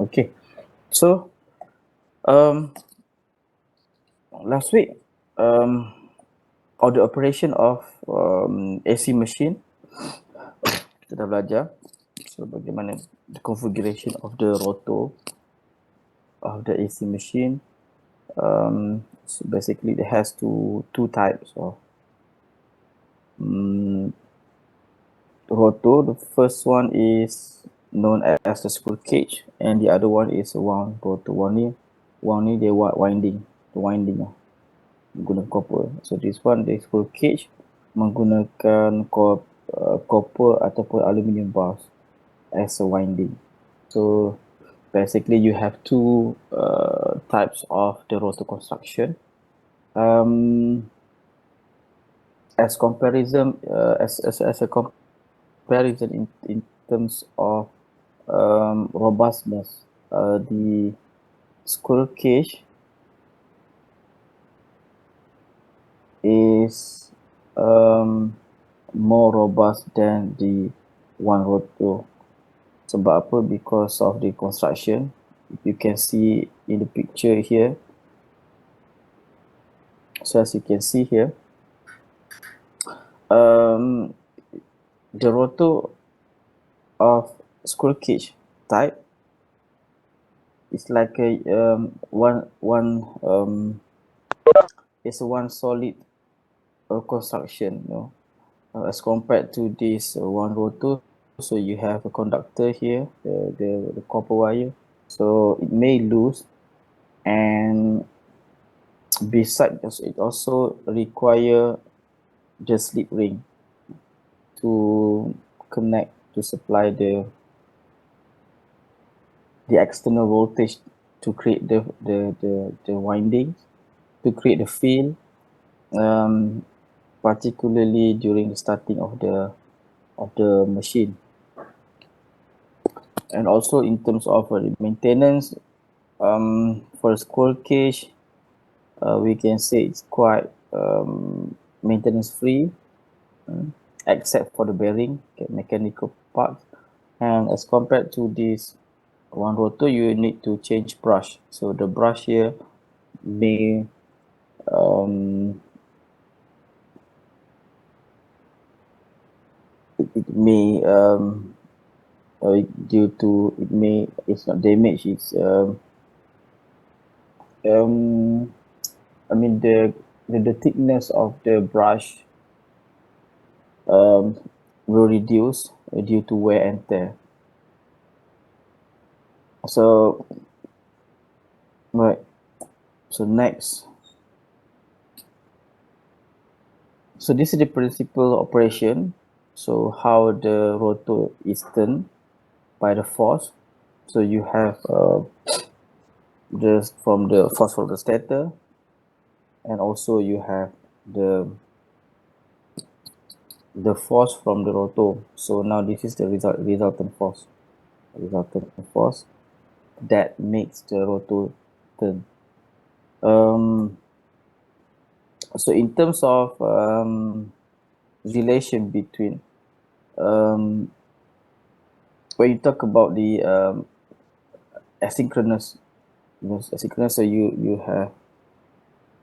Okay, so um, last week, or the operation of AC machine, kita dah belajar. So bagaimana the configuration of the rotor of the AC machine. So basically, it has two types of rotor. The first one is known as the squirrel cage, and the other one is a wound rotor. One ni dia winding, the winding lah, menggunakan copper. So this one, the squirrel cage, menggunakan copper ataupun aluminium bars as a winding. So basically, you have two types of the rotor construction. As comparison, as a comparison in terms of robustness, the squirrel cage is more robust than the one rotor. Sebab apa? Because of the construction. If you can see in the picture here, so as you can see here, the rotor of squirrel cage type is like a it's a one solid construction, as compared to this one rotor. So you have a conductor here, the copper wire, so it may lose, and besides it also require the slip ring to connect to supply the external voltage to create the windings, to create the field, particularly during the starting of the machine. And also in terms of maintenance, for a squirrel cage, we can say it's quite maintenance free, except for the bearing, mechanical parts. And as compared to this one rotor, you need to change brush. So the brush here may it may due to it's not damaged, it's I mean the thickness of the brush will reduce due to wear and tear. So right, so next, so this is the principal operation. So how the rotor is turned by the force. So you have just from the force from the stator, and also you have the force from the rotor. So now this is the resultant force that makes the rotor turn. So in terms of relation between when you talk about the asynchronous, so you have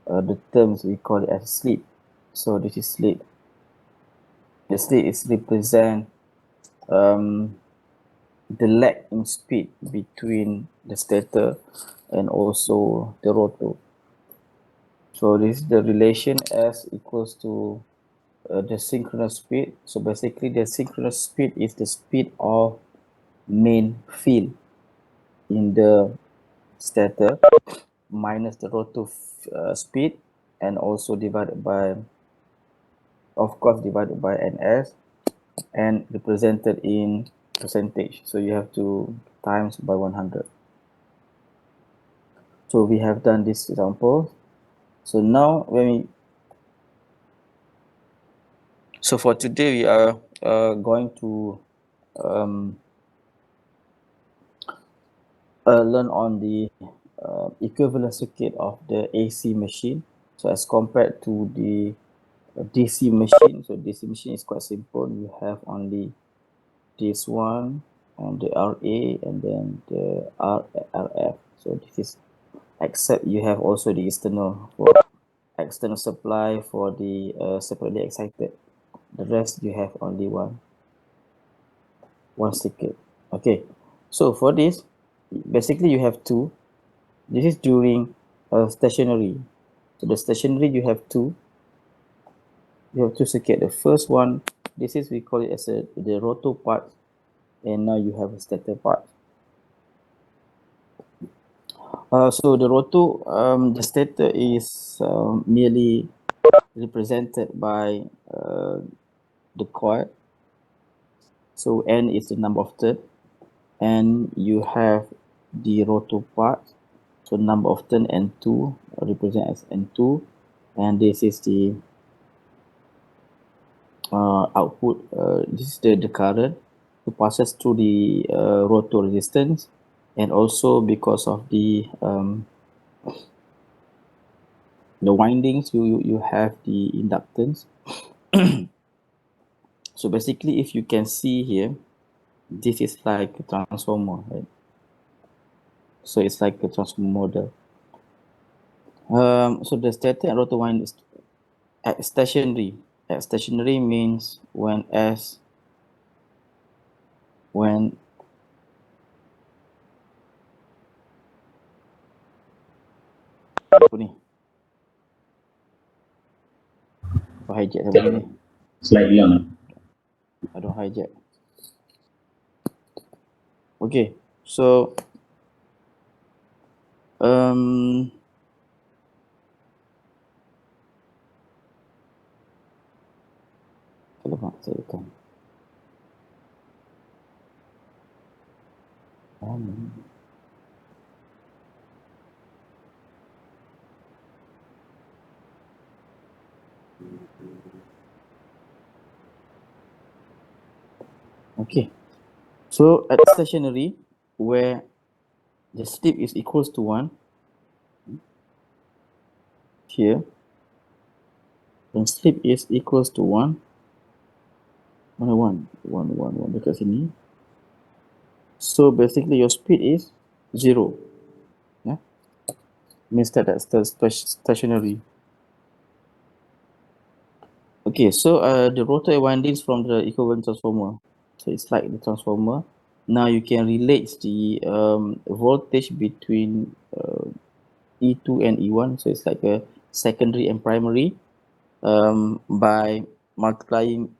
the terms we call it as slip. So this is slip. The slip is represent the lag in speed between the stator and also the rotor. So this is the relation S equals to the synchronous speed. So basically the synchronous speed is the speed of main field in the stator minus the rotor speed, and also divided by, of course, divided by ns, and represented in percentage. So you have to times by 100. So we have done this example. So now so for today we are going to learn on the equivalent circuit of the AC machine. So as compared to the DC machine, so DC machine is quite simple. You have only this one, the RA and then the RF. So this is, except you have also the external for external supply for the separately excited. The rest you have only one circuit. Okay, so for this, basically you have two. This is during stationary. So the stationary you have two. You have two circuit. The first one, this is, we call it as the rotor part, and now you have a stator part. So the rotor, the stator is merely represented by the coil. So N is the number of turn, and you have the rotor part. So number of turn N2 represent as N2, and this is the output. This is the current who passes through the rotor resistance, and also because of the windings, you have the inductance. So basically, if you can see here, this is like a transformer, right? So it's like a transformer model. So the stator and rotor wind is at stationary. At stationary means when apa ni? Apa hijack sama ni? Slide hilang. I don't hijack. Okay, so alamak, saya tekan. Okay, so at stationary, where the slip is equals to 1, here, when slip is equals to 1, mana 1 dekat sini. So basically your speed is 0. Yeah, means that's stationary. Okay, so the rotor windings from the equivalent transformer. So it's like the transformer. Now you can relate the voltage between E2 and E1. So it's like a secondary and primary by multiplying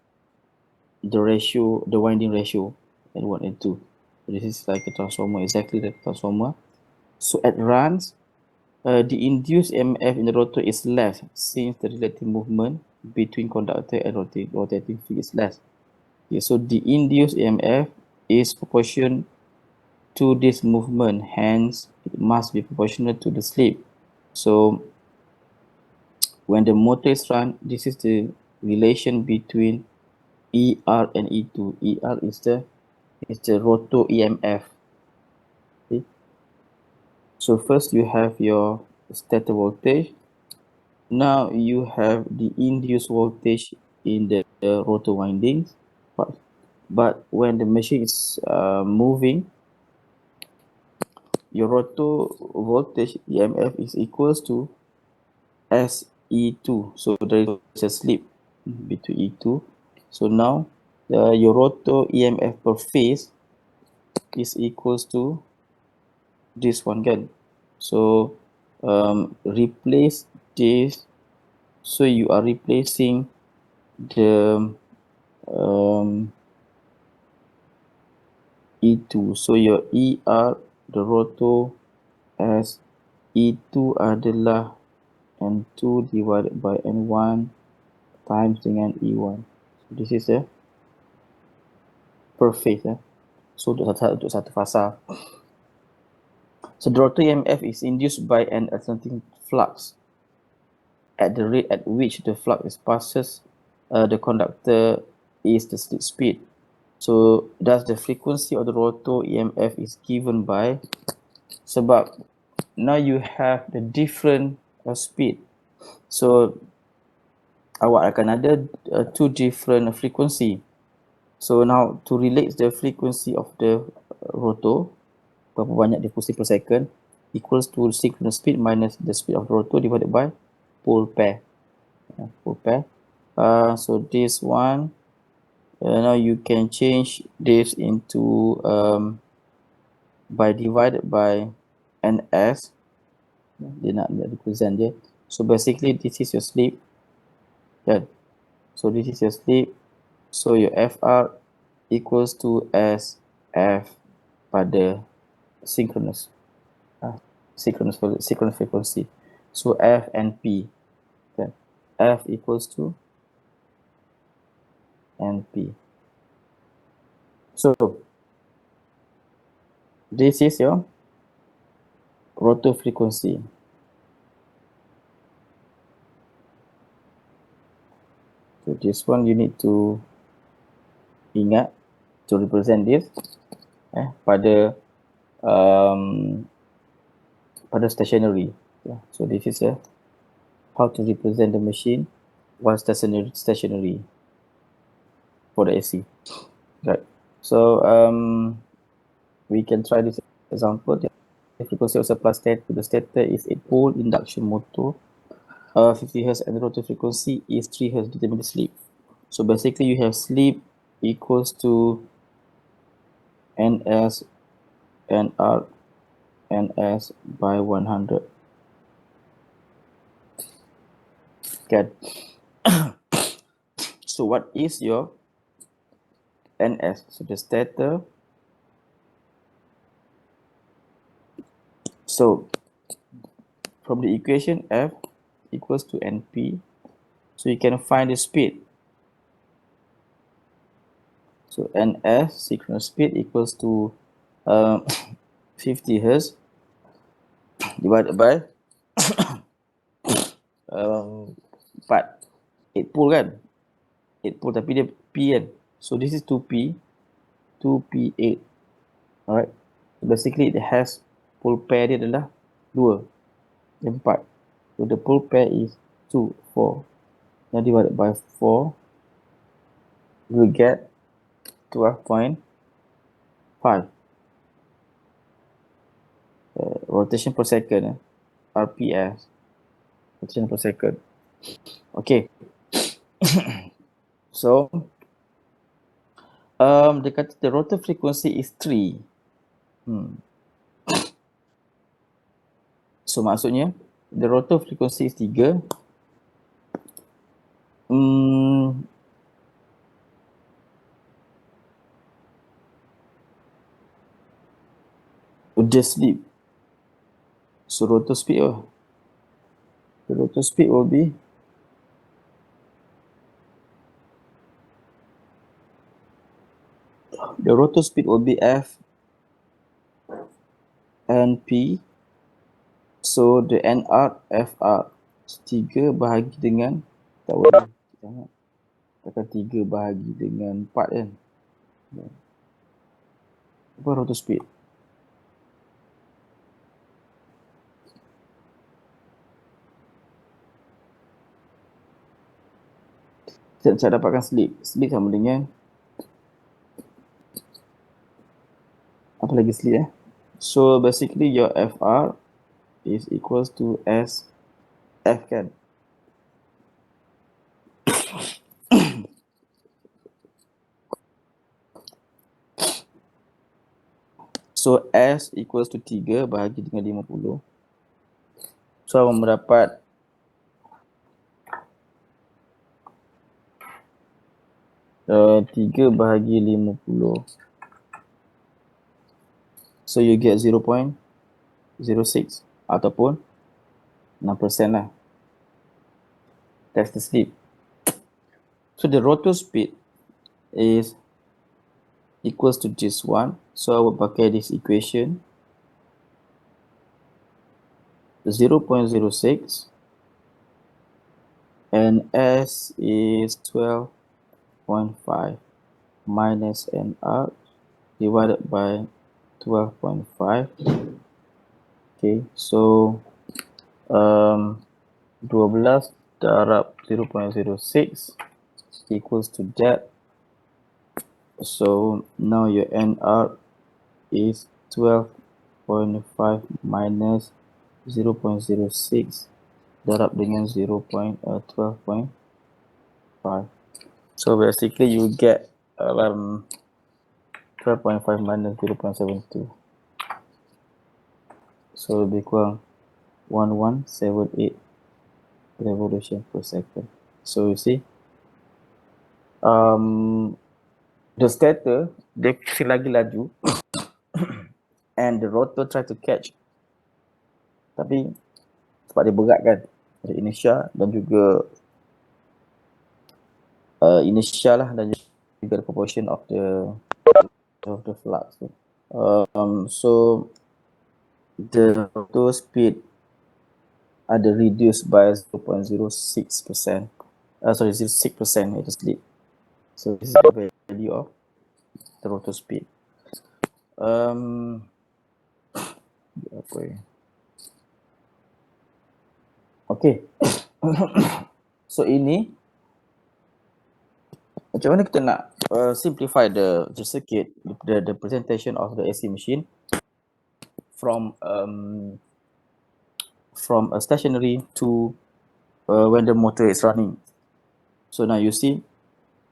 the ratio, the winding ratio, N1 and 2. So this is like a transformer, exactly the transformer. So at runs, the induced EMF in the rotor is less since the relative movement between conductor and rotating field is less. Okay, so the induced EMF is proportional to this movement, hence it must be proportional to the slip. So when the motor is run, this is the relation between ER and E2. ER is the rotor EMF. Okay. So first you have your stator voltage. Now you have the induced voltage in the rotor windings, but when the machine is moving, your rotor voltage EMF is equals to SE2. So there is a slip between E2. So now your rotor EMF per phase is equals to this one again. So replace this. So you are replacing the E2. So your ER, the rotor, as E2 adalah N2 divided by N1 times dengan E1. So this is a per phase. So untuk satu fasa. So the rotor EMF is induced by an alternating flux at the rate at which the flux passes the conductor is the slip speed. So thus the frequency of the rotor EMF is given by, sebab now you have the different speed. So awak akan ada two different frequency. So now to relate the frequency of the rotor, berapa banyak dia pulsing per second, equals to synchronous speed minus the speed of the rotor divided by pole pair. Pole pair. So this one, now you can change this into by divided by ns. Dia nak represent dia. So basically this is your slip. Yeah. So this is your slip. So your FR equals to SF pada synchronous frequency. So F and P. Okay. F equals to NP. So this is your rotor frequency. So this one you need to ingat to represent this pada stationary. Yeah. So this is how to represent the machine while stationary for the AC. Right. So we can try this example. The frequency of supply state to the stator is a pole induction motor. 50 Hz and the rotor frequency is 3 Hz, determine the slip. So basically you have slip equals to NS NR NS by 100. Okay. So what is your NS? So the stator. So from the equation F equals to NP, so you can find the speed. So NS synchronous speed equals to 50 Hz divided by 4. 8 pole kan? 8 pole tapi dia P kan? So this is 2P 8. Alright. So basically it has pole pair dia adalah 2 dan 4. So the pole pair is 2, 4. Now divided by 4, you will get 12.5. Rotation per second, RPS. Rotation per second. Okay. So dia kata the rotor frequency is 3. So maksudnya the rotor frequency is 3. The slip. So rotor speed the rotor speed will be F and P. So the NR FR 3 bahagi dengan, tak boleh sangat, takkan 3 bahagi dengan 4 kan. Apa rotor speed? Saya dapatkan slip sama dengan apa lagi slip So basically your FR is equals to SF kan. So S equals to 3 bahagi dengan 50. So mendapat 3 bahagi 50. So you get 0.06 ataupun 6% lah. That's the slip. So the rotor speed is equals to this one. So I will pakai this equation. 0.06 and S is 12.5 minus NR divided by 12.5. Okay, so 12 darab 0.06 equals to that So now your NR is 12.5 minus 0.06 darab dengan 0.12.5. So basically you get around 12.5 minus 0.72. So lebih kurang 1178 revolution per second. So you see, the stator dia lagi laju and the rotor try to catch, tapi sebab dia berat kan, ada inertia dan juga inertia lah dan juga the proportion of the flux. So the rotor speed ada reduced by 0.06%. Sorry, 0.6% it is slip. So this is the value of the rotor speed. Okay. So ini macam mana kita nak simplify the circuit, the presentation of the AC machine from a stationary to when the motor is running. So now you see,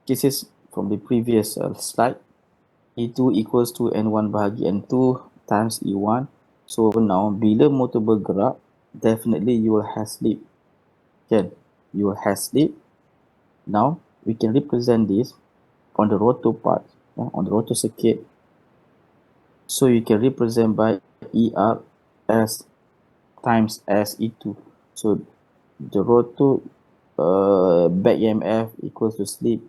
this is from the previous slide. E2 equals to N1 bahagi N2 times E1. So now bila motor bergerak, definitely you will have slip. Okay, you will have slip. Now we can represent this on the rotor part, on the rotor circuit. So you can represent by ER as times S E2. So the rotor back EMF equals to slip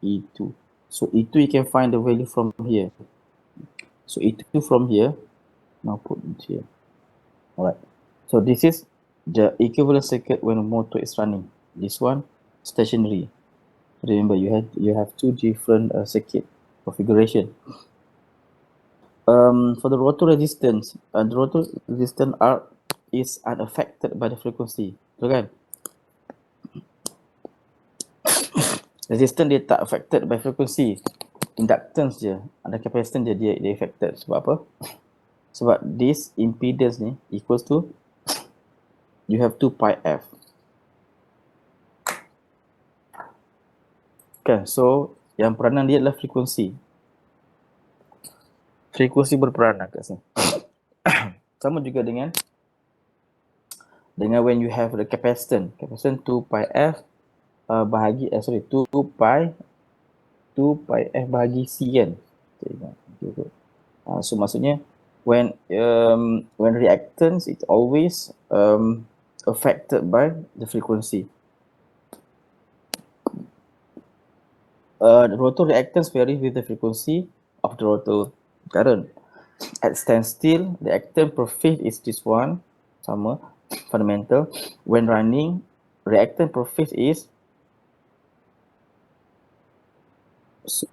E2. So E2 you can find the value from here. So E2 from here, now put it here. Alright. So this is the equivalent circuit when a motor is running. This one stationary. Remember, you have two different circuit configuration. For the rotor resistance, R is unaffected by the frequency. So kan? Resistance dia tak affected by frequency. Inductance je, ada capacitance je dia affected. Sebab apa? Sebab this impedance ni equals to, you have 2 pi f. Okay, so yang peranan dia adalah frekuensi. Frekuensi berperanan kat sini. Sama juga dengan when you have the capacitance 2 pi f bahagi 2 pi f bahagi c kan. So maksudnya when reactance it's always affected by the frequency. The rotor reactance varies with the frequency of the rotor current. At standstill, the reactance per phase is this one, sama, fundamental. When running, reactance per phase is, so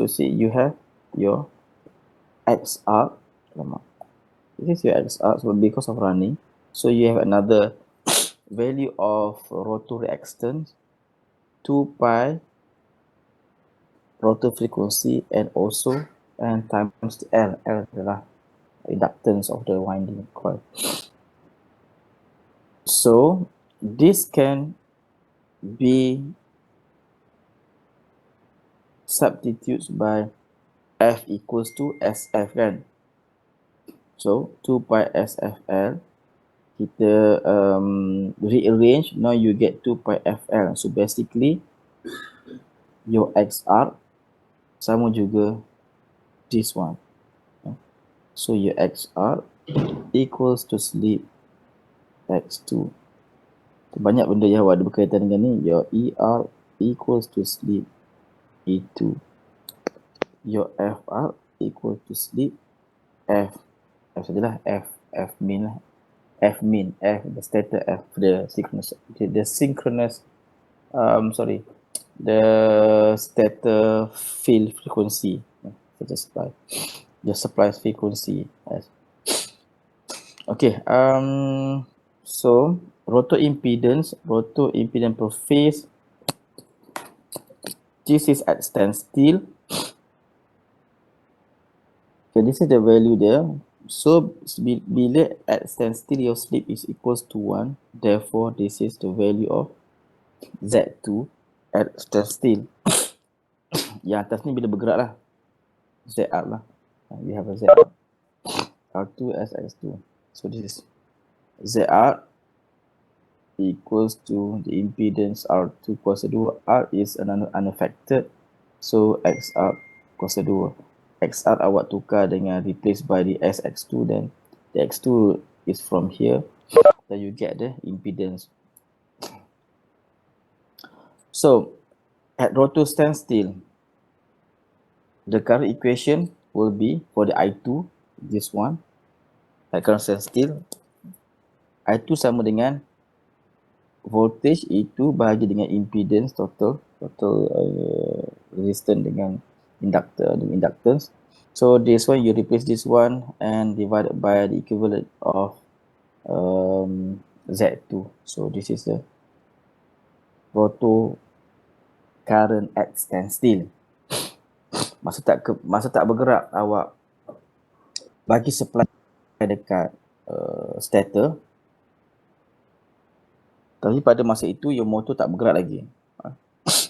you see you have your XR, this is your XR, so because of running, so you have another value of rotor reactance, 2 pi rotor frequency and also times L adalah inductance of the winding coil. So this can be substituted by F equals to SF kan. So 2 pi SFL kita rearrange, now you get 2 pi FL. So basically your XR sama juga this one. So your XR equals to slip X2. Banyak benda yang ada berkaitan dengan ni. Your ER equals to slip E2. Your FR equals to slip F sajalah, F min, the stator F, the synchronous the stator field frequency, the supply frequency. Okay, so rotor impedance per phase, this is at standstill. Okay, this is the value there. So bila at standstill your sleep is equals to 1, therefore this is the value of Z2 at standstill. Yang atas ni bila bergerak lah, ZR lah. We have a ZR. R2 as X2. So this is ZR equals to the impedance R2 kuasa 2. R is unaffected. So XR kuasa 2. XR awak tukar dengan replace by the SX2, then the X2 is from here. Then you get the impedance. So at rotor standstill, the current equation will be for the I2, this one. At current standstill, I2 sama dengan voltage E2 bahagi dengan impedance total resistance dengan inductance. So this one you replace this one and divided by the equivalent of Z2. So this is the rotor current at standstill. Masa tak bergerak, awak bagi supply dekat stator. Tapi pada masa itu, your motor tak bergerak lagi.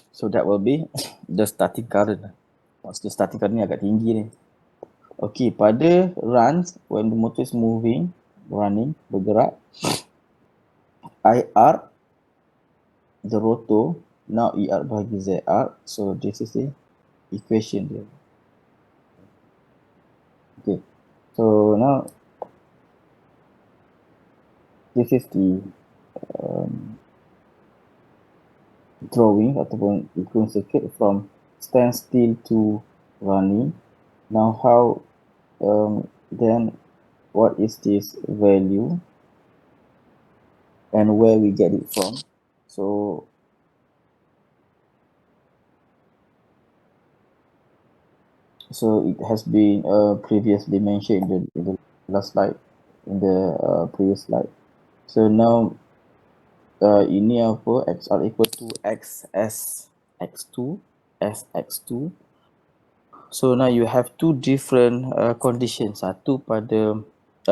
So that will be the starting current. Maksudnya starting current ni agak tinggi ni. Okay, pada runs, when the motor is moving, running, bergerak, IR, the rotor, now ER bahagi ZR. So this is the equation dia. Okay, so now this is the drawing ataupun equivalent circuit from standstill to running. Now how then what is this value and where we get it from? So it has been previously mentioned in the last slide, in the previous slide. So now ini apa, XR equal to XS X2 SX2. So now you have two different conditions. Satu pada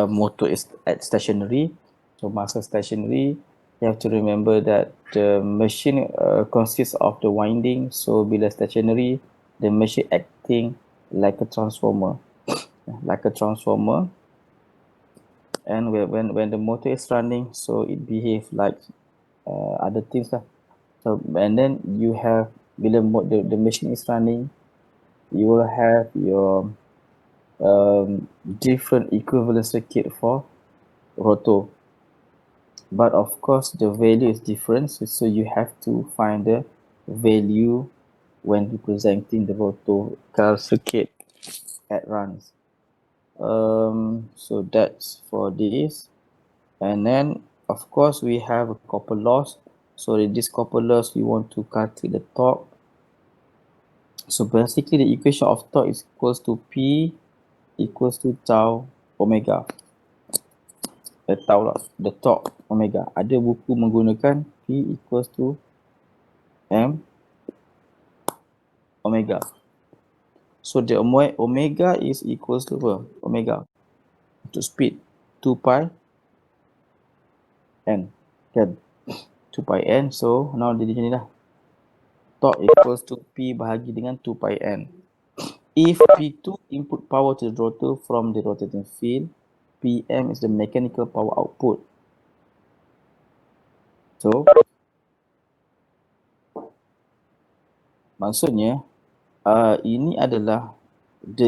motor is at stationary. So masa stationary, you have to remember that the machine consists of the winding. So bila stationary, the machine acting like a transformer, and when the motor is running, so it behaves like other things lah. So and then you have bila the machine is running, you will have your different equivalent circuit for rotor, but of course the value is different, so you have to find the value when representing the rotor car circuit at runs. So that's for this. And then of course we have a copper loss. So in this copper loss, we want to calculate the torque. So basically the equation of torque is equals to P equals to tau omega. Tau lah, the torque omega. Ada buku menggunakan P equals to M omega. So the omega is equals to apa? Omega untuk speed 2 pi n kan, 2 pi n. So now jadi macam ni lah, torque equals to P bahagi dengan 2 pi n. If P2 input power to the rotor from the rotating field, PM is the mechanical power output. So maksudnya ini adalah the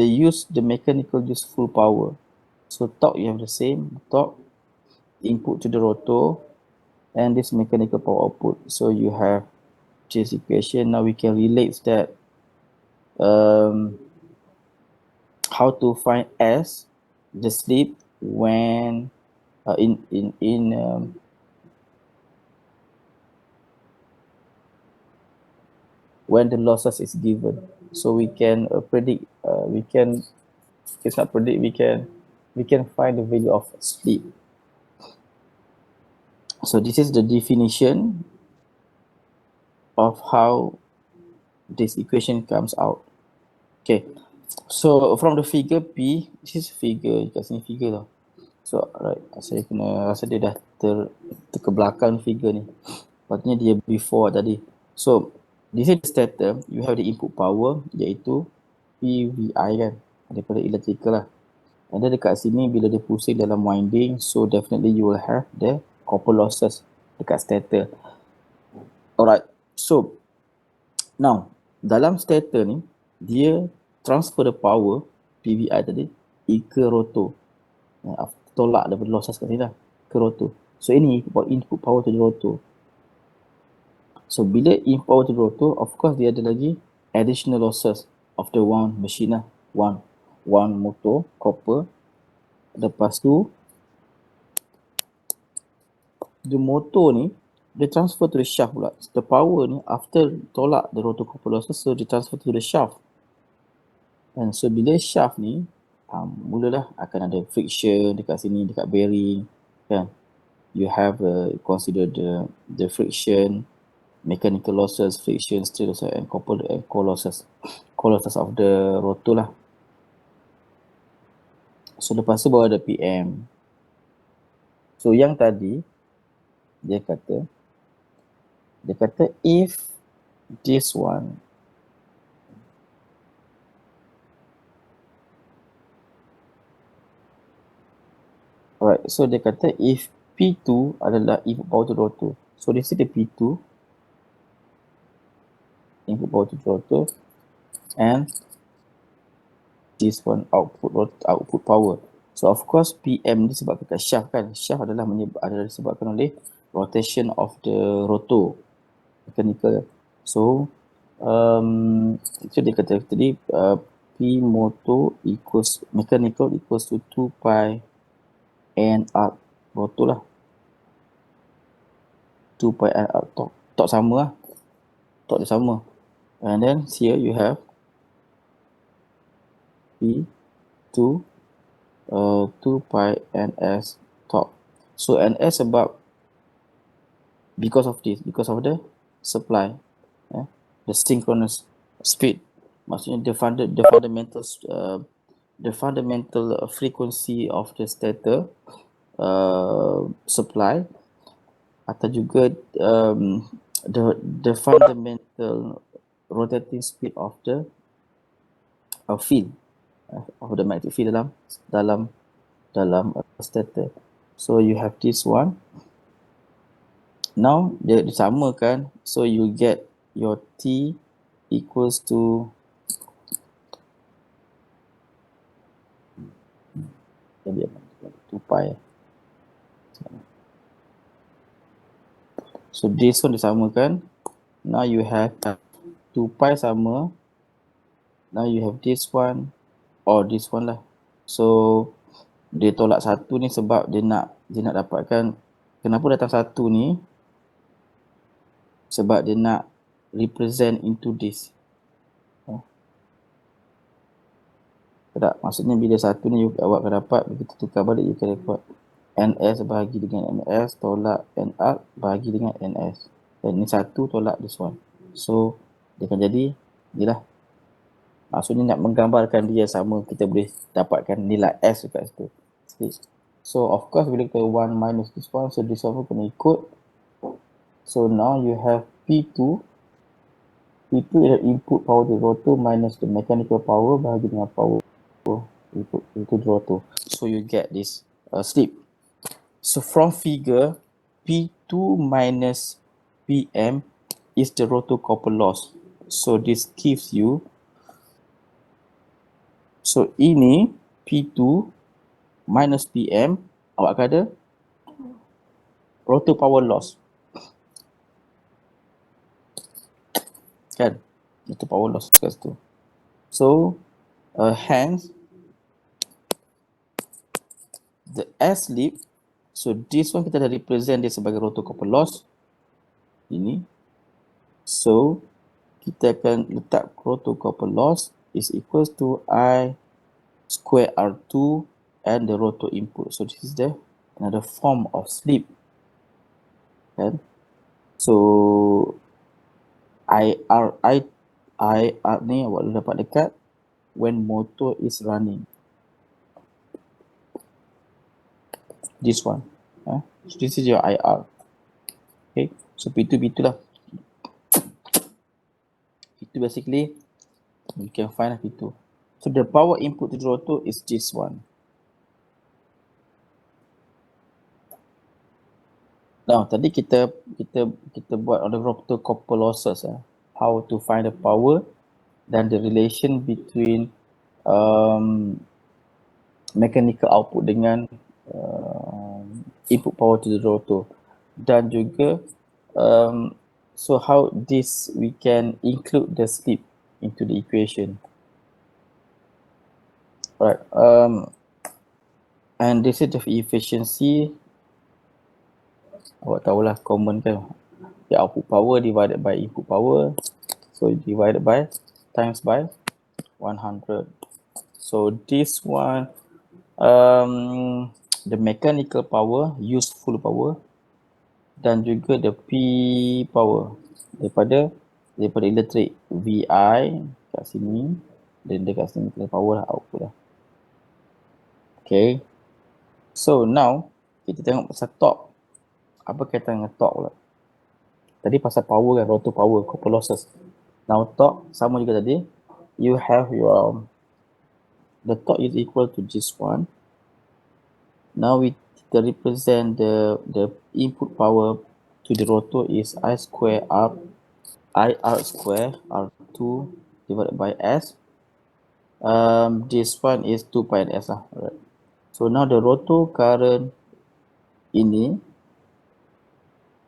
mechanical useful power. So torque, you have the same torque input to the rotor and this mechanical power output. So you have this equation. Now we can relate that how to find S, the slip, when when the losses is given. So we can predict, it's not predict, we can find the value of slip. So this is the definition of how this equation comes out. Okay, So from the figure P, this is figure, kat sini figure tau. So right, saya kena rasa dia dah terkebelakang figure ni. Patutnya dia before tadi. So this is the stator, you have the input power iaitu PVI kan, daripada electrical lah. And then dekat sini bila dia pusing dalam winding, so definitely you will have the copper losses dekat stator. Alright, so now dalam stator ni dia transfer the power PVI tadi ke rotor. Tolak daripada losses kat sini lah ke rotor. So ini input power to the rotor. So bila input power to the rotor, of course dia ada lagi additional losses of the one machine lah. One motor copper. Lepas tu the motor ni dia transfer to the shaft pula. The power ni after tolak the rotor copper losses, so dia transfer to the shaft. And so bila shaft ni mulalah akan ada friction dekat sini, dekat bearing kan. You have consider the friction, mechanical losses, friction, steel losses, and core losses. Core losses of the rotor lah. So lepas tu baru ada PM. So yang tadi dia kata if this one alright, so dia kata if P2 adalah input power to rotor. So this is the P2 input power to rotor and this one output power. So of course PM disebabkan kat shaft kan. Shaft adalah disebabkan oleh rotation of the rotor mechanical. So itu dia kata tadi P motor equals mechanical equals to 2 pi N R rotor lah. 2 pi N R torque sama lah. Torque dia sama. And then here you have P2 2 pi NS torque. So NS sebab because of the supply, the synchronous speed. Maksudnya the fundamental frequency of the stator supply atau juga the fundamental rotating speed of the field of the magnetic field dalam stator. So you have this one. Now dia disamakan, so you get your T equals to 2 pi. So this one disamakan. Now you have 2 pi sama. Now you have this one or this one lah. So dia tolak satu ni sebab dia nak dapatkan, kenapa datang satu ni? Sebab dia nak represent into this. Tak, maksudnya bila satu ni awak akan dapat, kita tukar balik, you can record NS bahagi dengan NS tolak NR bahagi dengan NS. Dan ni satu tolak this one. So dia akan jadi ni lah. Maksudnya nak menggambarkan dia sama, kita boleh dapatkan nilai S dekat situ. So of course bila kita 1 minus this one, so this one pun kena ikut. So now you have P2 is input power to rotor minus the mechanical power bahagi dengan power input to rotor. So you get this slip. So from figure, P2 minus PM is the rotor copper loss. So this gives you, so ini P2 minus PM, awak akan ada rotor power loss. Kan? Rotor power loss kat situ. So hence the S slip, so this one kita dah represent dia sebagai rotor copper loss. Ini. So kita akan letak rotor copper loss is equals to I square R2 and the rotor input. So this is the another form of slip. Kan? So I R ni awak dapat dekat when motor is running. This one. So this is your IR. Okay, so P2 lah. P2 basically, you can find P2. So the power input to the rotor is this one. Now, tadi kita buat on the rotor copper losses. How to find the power dan the relation between mechanical output dengan input power to the rotor. Dan juga so how this we can include the slip into the equation. Alright, and this is the efficiency. Awak tahulah common kan, the output power divided by input power, so divided by times by 100. So this one, the mechanical power, useful power, dan juga the P power daripada elektrik, VI kat sini, dan dekat sini power lah, output lah. Okay, so now kita tengok pasal torque. Apa kaitan dengan torque pula? Tadi pasal power kan, rotor power, copper losses. Now torque sama juga tadi. You have your, the torque is equal to this one. Now we represent the input power to the rotor is I square R, IR square R2 divided by S. This one is 2 pi S lah. Alright. So now the rotor current ini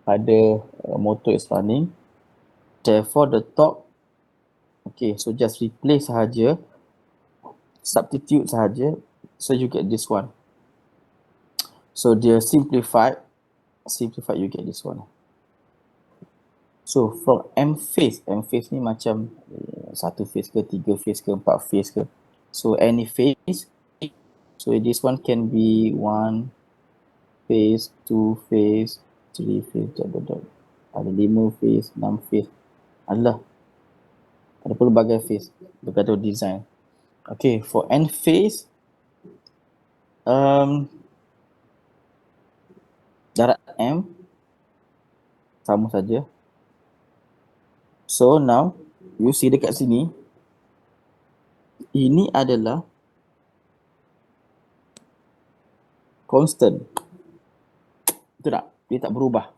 ada motor is running. Therefore the torque, okay, so just replace sahaja, substitute sahaja, so you get this one. So dia simplified you get this one. So from M phase ni macam 1 phase ke, 3 phase ke, 4 phase ke. So any phase, so this one can be 1 phase, 2 phase, 3 phase, ada 5 phase, 6 phase, ada pelbagai phase bergantung design. Okay, for N phase, jarak M sama saja. So now you see dekat sini, ini adalah constant. Betul tak? Dia tak berubah.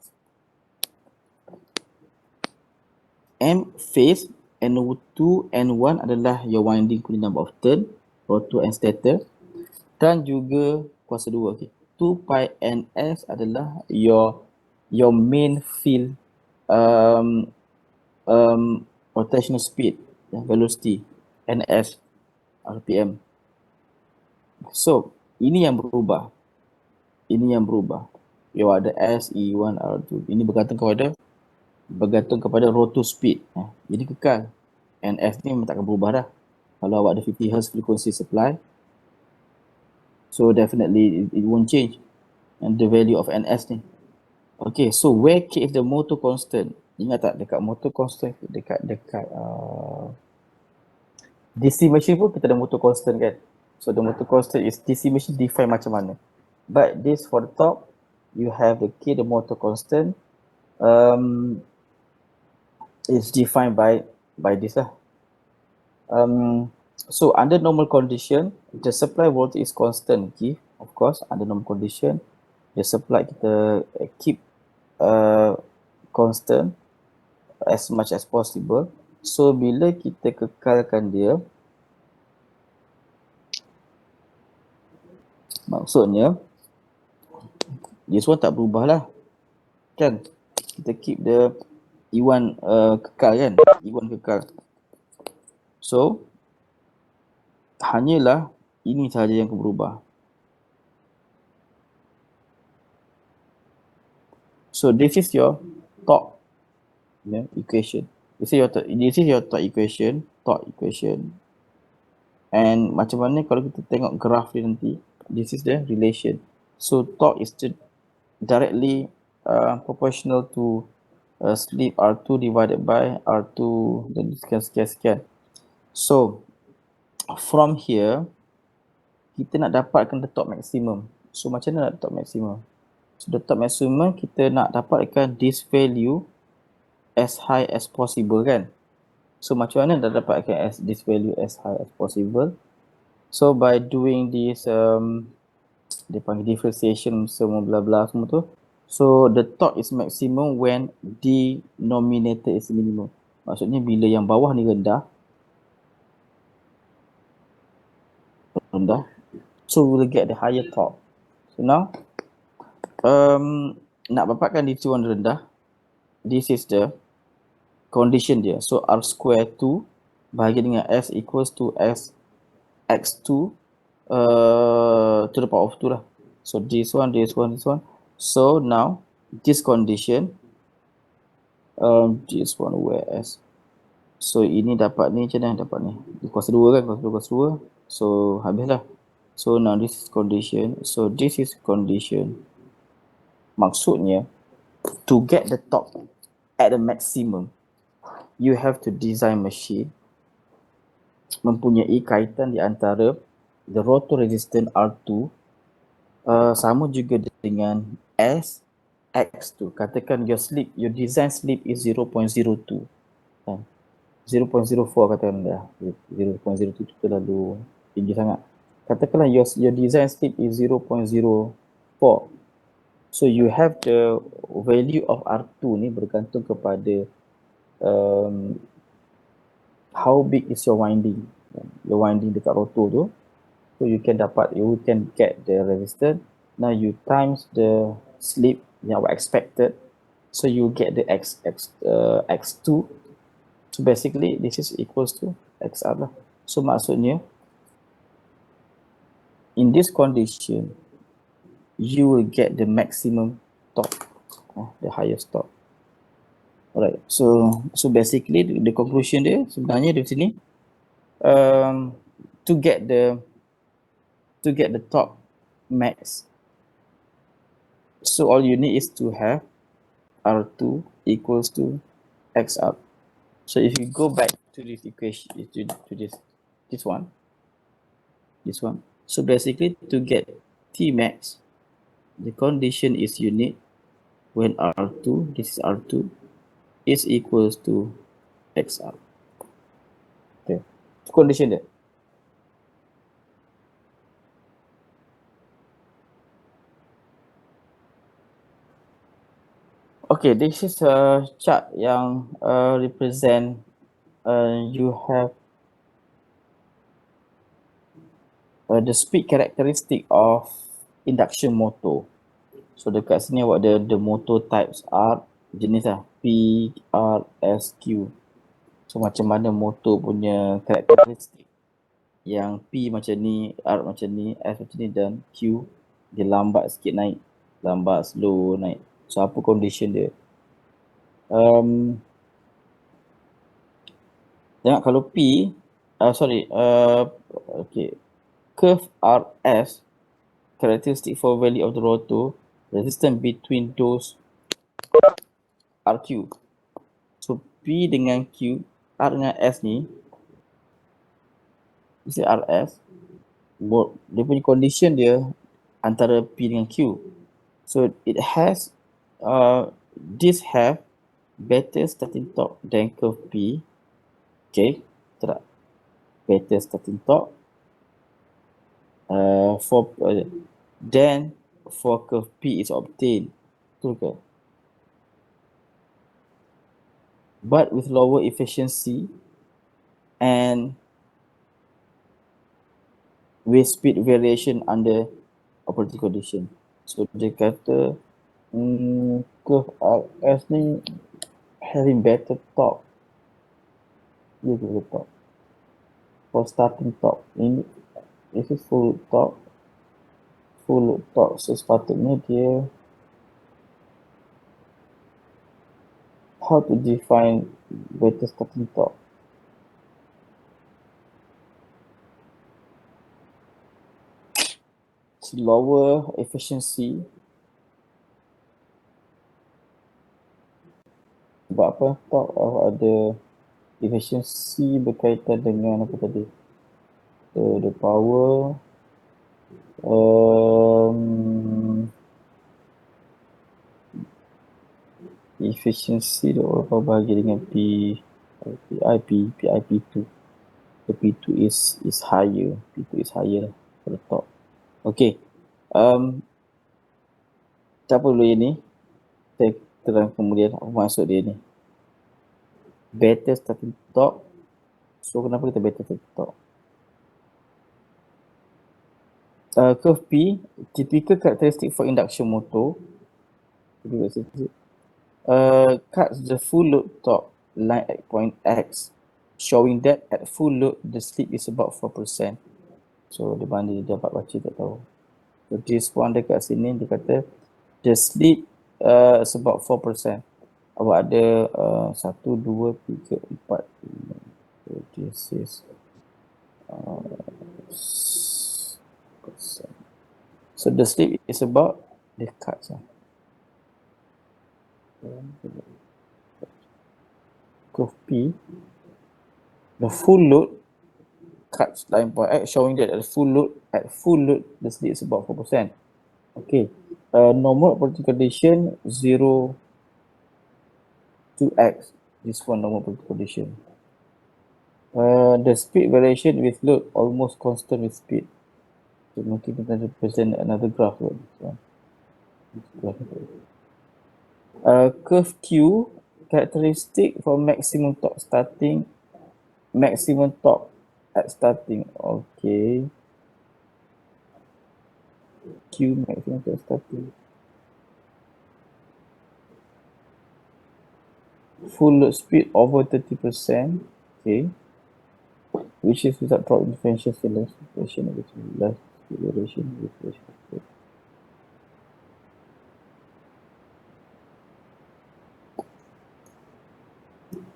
M phase, N2, N1 adalah your winding cooling number of turn, rotor and stator, dan juga kuasa 2. Okay. 2 pi NS adalah your main field rotational speed, velocity, NS, RPM. So ini yang berubah. You ada S, E1, R2. Ini bergantung kepada rotor speed. Jadi kekal. NS ni memang takkan berubah dah. Kalau awak ada 50 Hz frequency supply, so definitely it won't change. And the value of NS ni. Okay, so where keeps the motor constant? Ingat tak dekat motor constant, dekat DC machine pun kita ada motor constant kan. So the motor constant is DC machine define macam mana. But this for the top, you have the key, the motor constant is defined by this lah. So under normal condition, the supply voltage is constant. Okay? Of course, under normal condition, the supply kita keep constant as much as possible. So bila kita kekalkan dia, maksudnya this one tak berubah lah kan, kita keep the E1 kekal kan, E1 kekal. So hanyalah ini sahaja yang berubah. So this is your torque equation. This is your torque equation. And macam mana kalau kita tengok graph dia nanti, this is the relation. So torque is directly proportional to slip R2 divided by R2 dan sekian. So from here, kita nak dapatkan the top maximum. So macam mana nak top maximum? So the top maximum, kita nak dapatkan this value as high as possible kan. So macam mana nak dapatkan this value as high as possible? So by doing this, dia panggil differentiation semua bla bla semua tu. So the top is maximum when denominator is minimum. Maksudnya bila yang bawah ni rendah, so we will get the higher top. So now, nak dapatkan this one rendah, this is the condition dia. So R square 2 bahagi dengan S equals to S X2 to the power of 2 lah. So this one. So now, this condition, this one where S. So ini dapat ni, macam mana dapat ni? Kuasa 2 kan, kuasa 2. So habislah. So now this is condition. So this is condition. Maksudnya, to get the top at the maximum, you have to design machine mempunyai kaitan di antara the rotor resistance R2 sama juga dengan S X2. Katakan your design slip is 0.02 kan. 0.04 katakan dah. 0.02 itu terlalu tinggi sangat. Katakanlah your design slip is 0.04. So you have the value of R2 ni bergantung kepada how big is your winding. Your winding dekat rotor tu. So you can get the resistance. Now you times the slip yang expected. So you get the X2. So basically this is equals to XR lah. So maksudnya in this condition you will get the maximum torque, the highest torque. Alright, so basically the conclusion dia sebenarnya di sini, to get the torque max, so all you need is to have R2 equals to XR. So if you go back to this equation, to this one. So basically to get T max, the condition is you need when R2, this is R2, is equals to XR. Okay, condition dia. Okay, this is a chart yang represent you have the speed characteristic of induction motor. So dekat sini awak ada the motor types R, jenis lah P, R, S, Q. So macam mana motor punya karakteristik. Yang P macam ni, R macam ni, S macam ni, dan Q dia lambat sikit naik, lambat slow naik. So apa condition dia? Tengok kalau P, okay, curve RS, characteristic for value of the rotor, resistance between those RQ. So P dengan Q, R dengan S ni, this is RS, dia punya condition dia antara P dengan Q. So it has, this have better starting torque than curve P. Okay, betul tak? Better starting torque. Then for curve P is obtained. Betul ke? But with lower efficiency and with speed variation under operating condition. So dia kata curve RS ni having better torque. Dia better torque. For starting torque, ini this is full torque. So sepatutnya dia, how to define better starting torque? It's lower efficiency. Sebab apa? Torque ada efficiency berkaitan dengan apa tadi? the power efficiency apa bahagi dengan PIP2. So P2 is higher. P2 is higher for the top. Okay. Tak apa dulu ni. Saya terang kemudian apa maksud dia ni. Better starting torque. So kenapa kita better starting torque? Curve P, typical characteristic for induction motor. Cuts the full load torque line at point X, showing that at full load the slip is about 4%. So di mana dia dapat baca tak tahu. So this one dekat sini dia kata the slip is about 4%. Awak ada 1, 2, 3, 4. So this is so the slip is about the cuts. Curve P, the full load cuts line point X, showing that at full load the slip is about 4%. Okay, normal operating condition 0 to X. This one normal operating condition. The speed variation with load almost constant with speed. So mungkin kita represent another graph. Curve Q, characteristic for maximum torque starting, maximum torque at starting. Okay. Q maximum torque starting. Full load speed over 30%. Okay. Which is without drop in differential acceleration with less acceleration with less.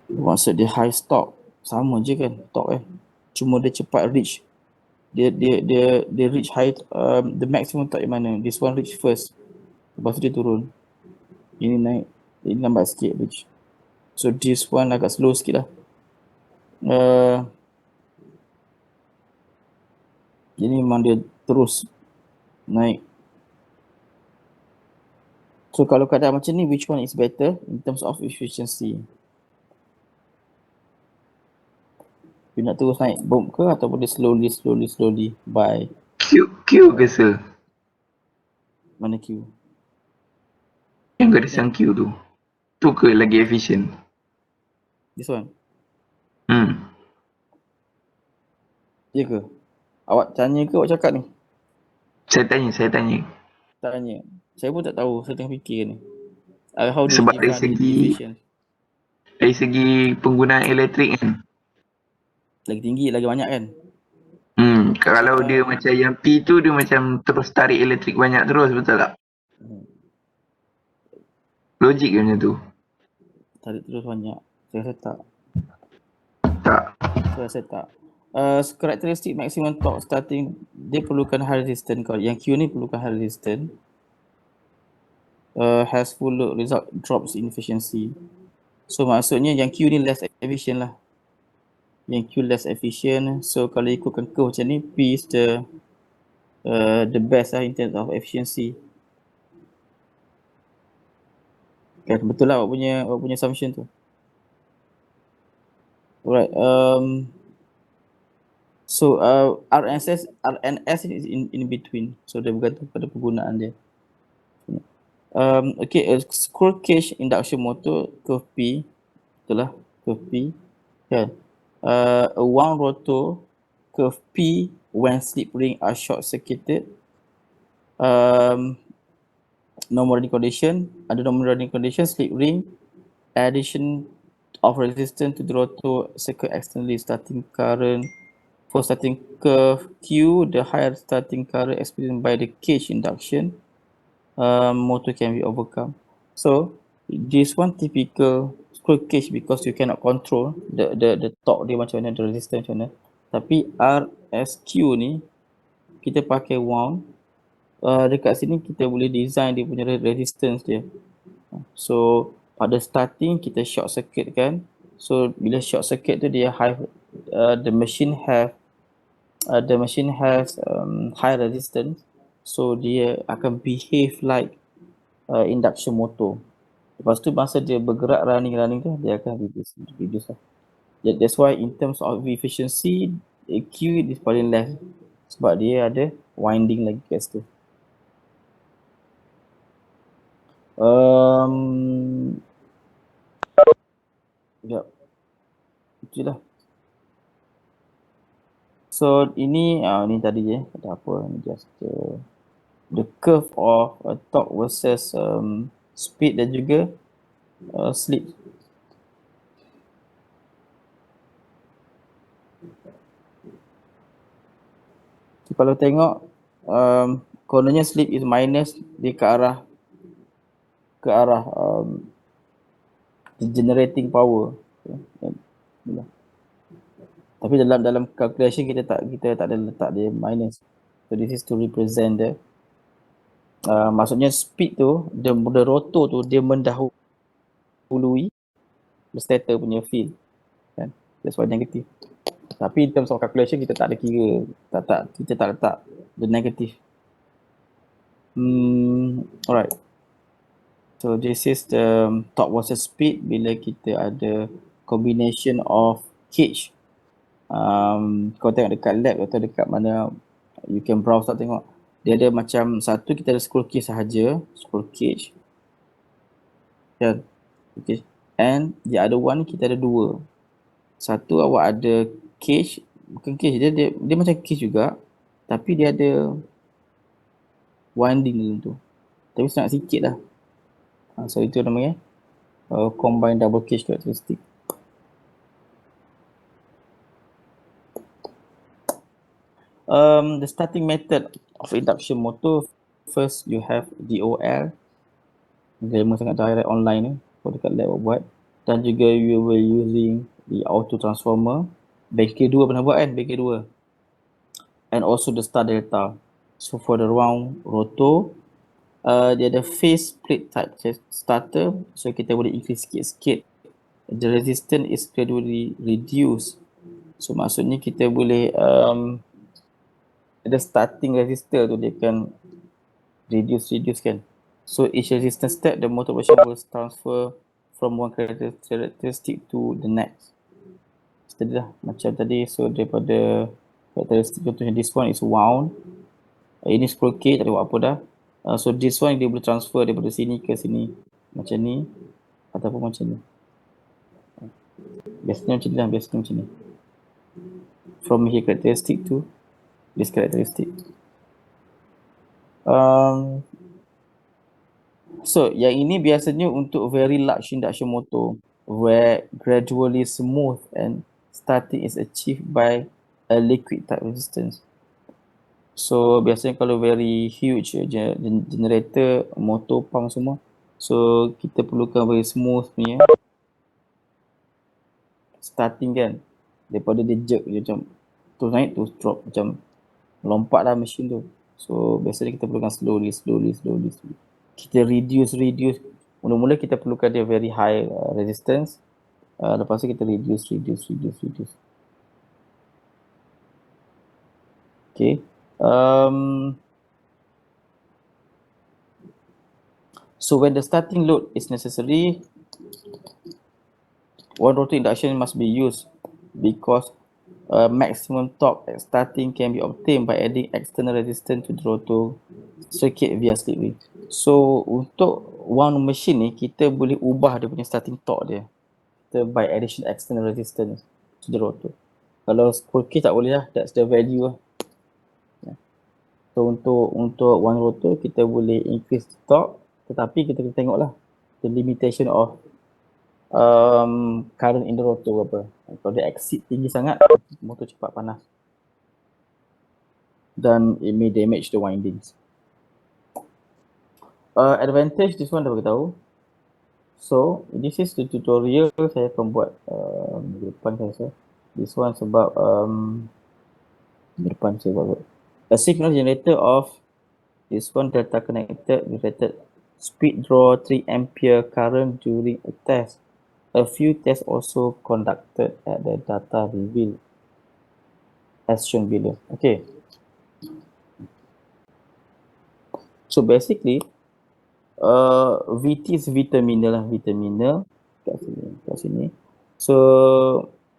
Maksud dia high torque sama je kan torque cuma dia cepat reach dia reach high the maximum torque yang mana. This one reach first, lepas tu dia turun, ini naik, ini lambat sikit reach. So this one agak slow sikit lah. Ini memang dia terus naik. So kalau keadaan macam ni, which one is better in terms of efficiency? You nak terus naik boom ke ataupun dia slowly by Q ke sir? mana Q? Yang garisan Q tu. Tu ke lagi efisien? This one? Ya ke? Awak tanya ke awak cakap ni? Saya tanya. Tak tanya. Saya pun tak tahu, saya tengah fikir ni. How do Sebab you define the efficient? Dari segi penggunaan elektrik kan. Lagi tinggi, lagi banyak kan? Kalau dia macam yang P tu dia macam terus tarik elektrik banyak terus, betul tak? Logik ke macam tu? Tarik terus banyak. Saya rasa tak. Tak. Saya rasa tak. Karakteristik maximum torque starting, dia perlukan high resistance. Kalau yang Q ni perlukan high resistance. Has full load result drops in efficiency. So maksudnya yang Q ni less efficient lah. Yang Q less efficient. So kalau ikutkan curve macam ni, P is the best lah in terms of efficiency. Kan betul lah awak punya assumption tu. Alright. So RNS is in between. So dia bergantung pada penggunaan dia. Okay, a squirrel cage induction motor curve P, betul lah curve P kan. A wound rotor curve P when slip ring are short circuited. Normal running condition, ada normal running condition, slip ring, addition of resistance to the rotor circuit externally, starting current for starting curve Q, the higher starting current experienced by the cage induction motor can be overcome. So this one typical squirrel cage because you cannot control the torque dia macam mana, the resistance macam mana. Tapi RSQ ni kita pakai wound. Dekat sini kita boleh design dia punya resistance dia. So pada starting kita short circuit kan. So bila short circuit tu dia the machine have the machine has high resistance, so dia akan behave like induction motor. Lepas tu masa dia bergerak running tu, dia akan reduce lah. That's why in terms of efficiency, Q is paling less sebab dia ada winding lagi kat situ. Sekejap. Itulah. So ini tadi je, ada apa ni, just the curve of torque versus speed dan juga slip. So, kalau tengok kononnya slip is minus, dia ke arah generating power. Tapi dalam calculation kita tak ada letak dia minus. So this is to represent the maksudnya speed tu, the rotor tu dia mendahului the stator punya field, kan? That's why negative. Tapi in terms of calculation kita tak ada kira, kita tak letak the negative. Alright. So this is the torque versus speed bila kita ada combination of cage. Kau tengok dekat lab atau dekat mana you can browse tak, tengok dia ada macam satu kita ada scroll cage sahaja, scroll cage, kan? Okay. And the other one kita ada dua. Satu awak ada cage, bukan cage, dia macam cage juga, tapi dia ada winding dalam tu, tapi sangat sikit lah. So itu namanya combined double cage characteristic. The starting method of induction motor, first you have DOL, grammar sangat direct online ni, kau dekat lab buat. Dan juga you will using the auto transformer, bengkel 2 pernah buat kan, bengkel 2. And also the star delta. So for the round rotor, dia ada phase split type starter, so kita boleh increase sikit-sikit. The resistance is gradually reduced. So maksudnya kita boleh ada starting resistor tu, dia akan reduce kan. So each resistance step, the motor operation will transfer from one characteristic to the next. Tadi lah macam tadi, so daripada karakteristik contohnya this one is wound, ini scroll cage, tak ada buat apa dah. So this one dia boleh transfer daripada sini ke sini macam ni ataupun macam ni. Biasanya macam ni lah, biasanya macam ni. From here characteristic to this characteristic. So yang ini biasanya untuk very large induction motor where gradually smooth and starting is achieved by a liquid type resistance. So biasanya kalau very huge generator, motor, pump semua, so kita perlukan very smooth punya starting kan, daripada dia jerk dia macam tu naik tu drop, macam lompat lah mesin tu. So biasanya kita perlukan slowly. Kita reduce. Mula-mula kita perlukan dia very high resistance, lepas tu kita reduce. Okay. So when the starting load is necessary, one rotor induction must be used because maximum torque at starting can be obtained by adding external resistance to the rotor circuit via slip ring. So untuk one machine ni kita boleh ubah dia punya starting torque dia by addition external resistance to the rotor. Kalau scroll cage tak boleh lah, that's the value lah. So untuk one rotor kita boleh increase torque, tetapi kita kena tengok lah the limitation of current in the rotor apa. Kalau dia exceed tinggi sangat, motor cepat panas dan it may damage the windings. Advantage, this one dah beritahu. So this is the tutorial saya akan buat minggu depan saya. This one sebab minggu depan saya buat a synchronous generator of this one data connected with rated speed draw 3 ampere current during a test. A few tests also conducted at the data reveal. as shown below. Okay. So basically, VT is V terminal lah, V terminal kat sini. So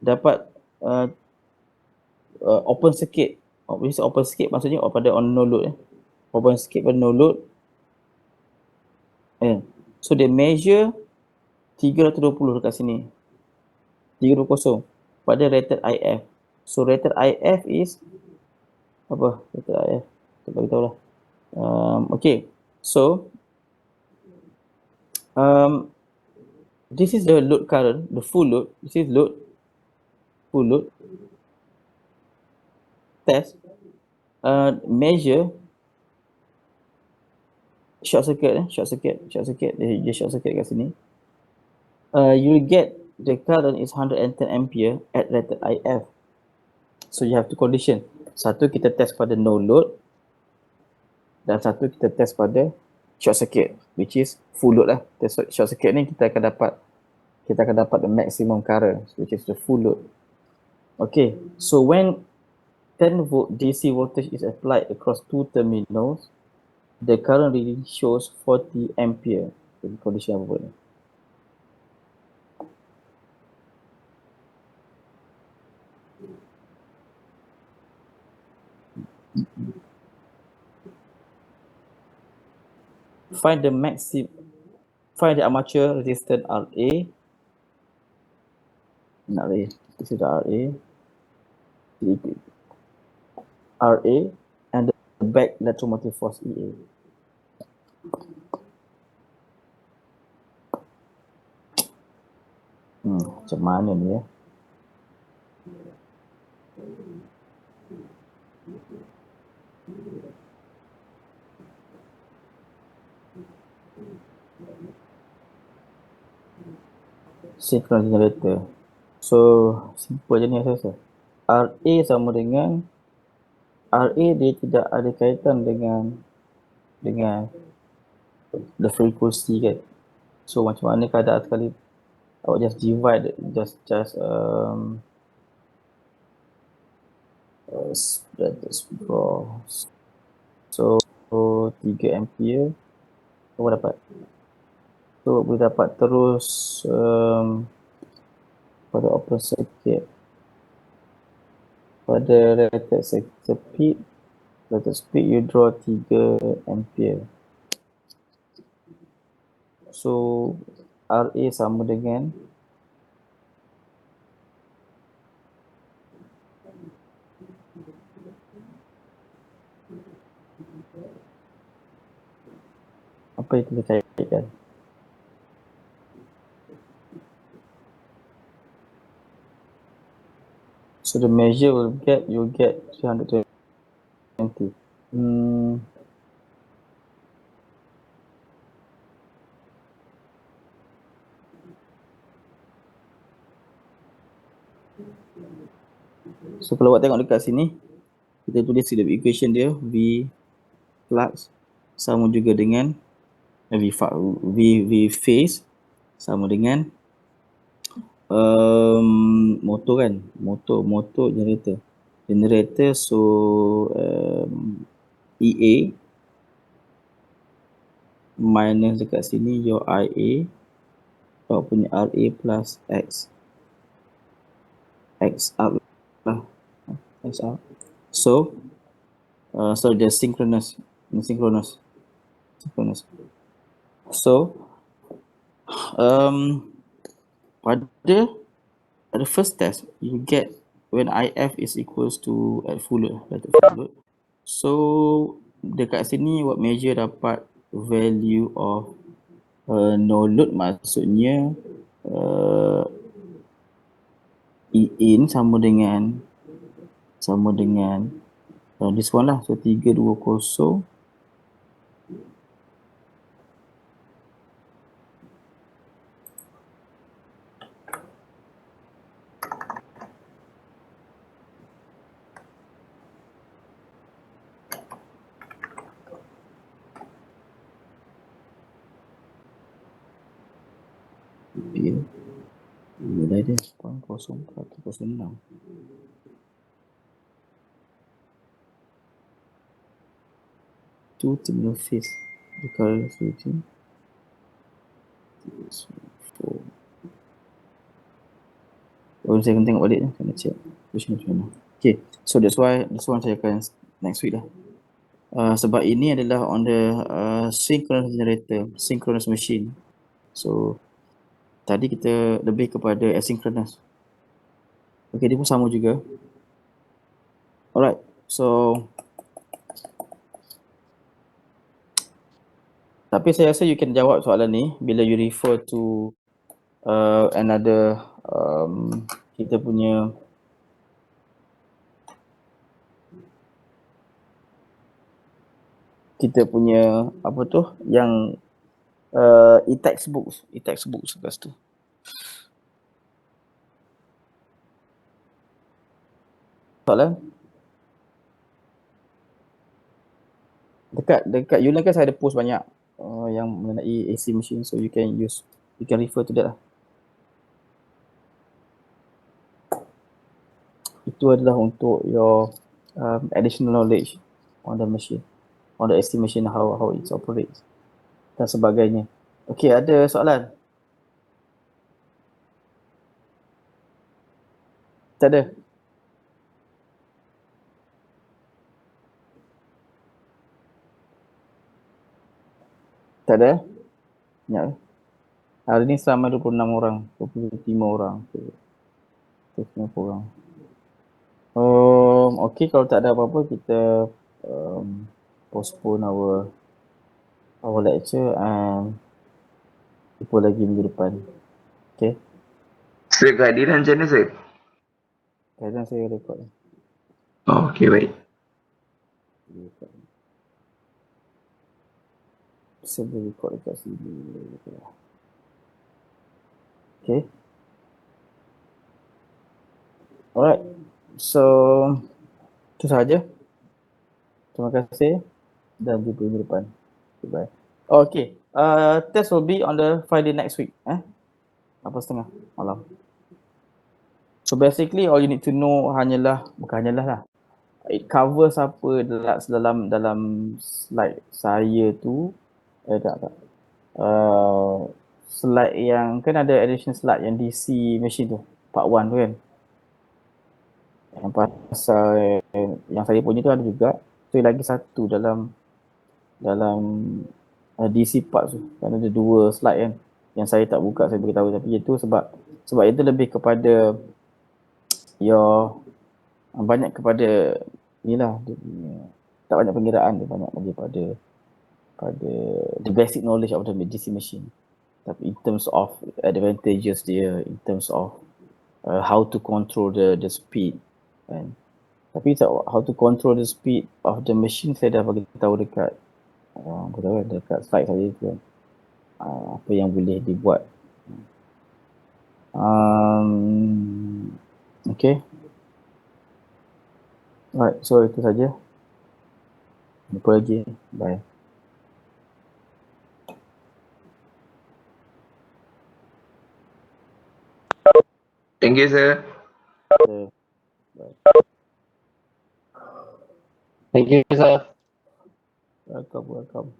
dapat open circuit. Open circuit maksudnya pada on no load. Open circuit pada no load. So dia measure 320 dekat sini. 320 pada rated IF. So rated IF is apa? Rated IF. Kita bagi tahu lah. Okay. So this is the load current, the full load. This is full load test. Measure short circuit. Dia short circuit kat sini. You will get the current is 110 ampere at rated IF. So you have to condition. Satu kita test pada no load dan satu kita test pada short circuit, which is full load lah. Test short circuit ni kita akan dapat the maximum current, which is the full load. Okay, so when 10 volt DC voltage is applied across two terminals, the current reading shows 40 ampere. Jadi condition apa pun ni. Find the armature resistance RA. This is the RA and the back electromotive force EA. Macam mana ni ya? Synchronous generator. So simple je ni saya rasa. RA sama dengan RA, dia tidak ada kaitan dengan the frequency kan. So macam mana keadaan sekali awak just divide, just spread this across. So 3 ampere apa dapat? So boleh dapat terus pada open circuit, pada rated speed you draw 3 ampere. So RA sama dengan apa yang kita kaitkan? So the measure you'll get 320. So kalau awak tengok dekat sini, kita tulis the equation dia, V flux sama juga dengan V phase sama dengan motor kan, motor generator. So EA minus dekat sini your IA, awak punya RA plus X up lah, X up. So they're synchronous. So pada the first test you get when IF is equals to at full load. So dekat sini what measure dapat value of no load, maksudnya E in sama dengan this one lah. So 320 nilai dia 0.0406. two terminal phase. The current switching. Oh, saya akan tengok balik ni, kena check question macam mana. Okay, so that's why this one saya akan next week lah. Sebab ini adalah on the synchronous generator, synchronous machine. So tadi kita lebih kepada asynchronous. Okay, dia pun sama juga. Alright, so tapi saya rasa you can jawab soalan ni bila you refer to another kita punya apa tu yang e-textbooks lepas tu. Soalan? Dekat Yulan kan saya ada post banyak yang mengenai AC machine, so you can refer to that lah. Itu adalah untuk your additional knowledge on the machine, on the AC machine, how it operates dan sebagainya. Okay, ada soalan? Tak ada? Tak ada? Ya. Hari ni sama 26 orang, 25 orang. 25 orang. Okay, kalau tak ada apa-apa, kita postpone our lecture and jumpa lagi minggu depan. Okay? Sir, kehadiran macam mana, Sir? Kadang saya rekod. Oh, okay, baik. Saya boleh rekod dekat sini. Okay? Alright. So, itu sahaja. Terima kasih dan jumpa minggu depan. Goodbye. Okay. Test will be on the Friday next week. 8:30 malam. So basically all you need to know bukan hanyalah lah. It covers apa dalam slide saya tu. Tak. Slide yang kan ada addition slide yang DC machine tu. Part 1 tu kan. Yang pasal yang saya punya tu ada juga. So lagi satu dalam DC part tu. Kan ada 2 slide kan. Yang saya tak buka, saya beritahu. Tapi itu sebab itu lebih kepada banyak kepada inilah dia punya, tak banyak pengiraan, dia banyak lagi pada the basic knowledge of the DC machine. Tapi in terms of advantages dia, in terms of how to control the speed kan. Tapi how to control the speed of the machine saya dah bagi tahu dekat dekat slide saya tu kan. Apa yang boleh dibuat. Okay. Alright, so itu saja. Jumpa lagi. Bye. Thank you, Sir. Bye. Thank you, sir. Welcome.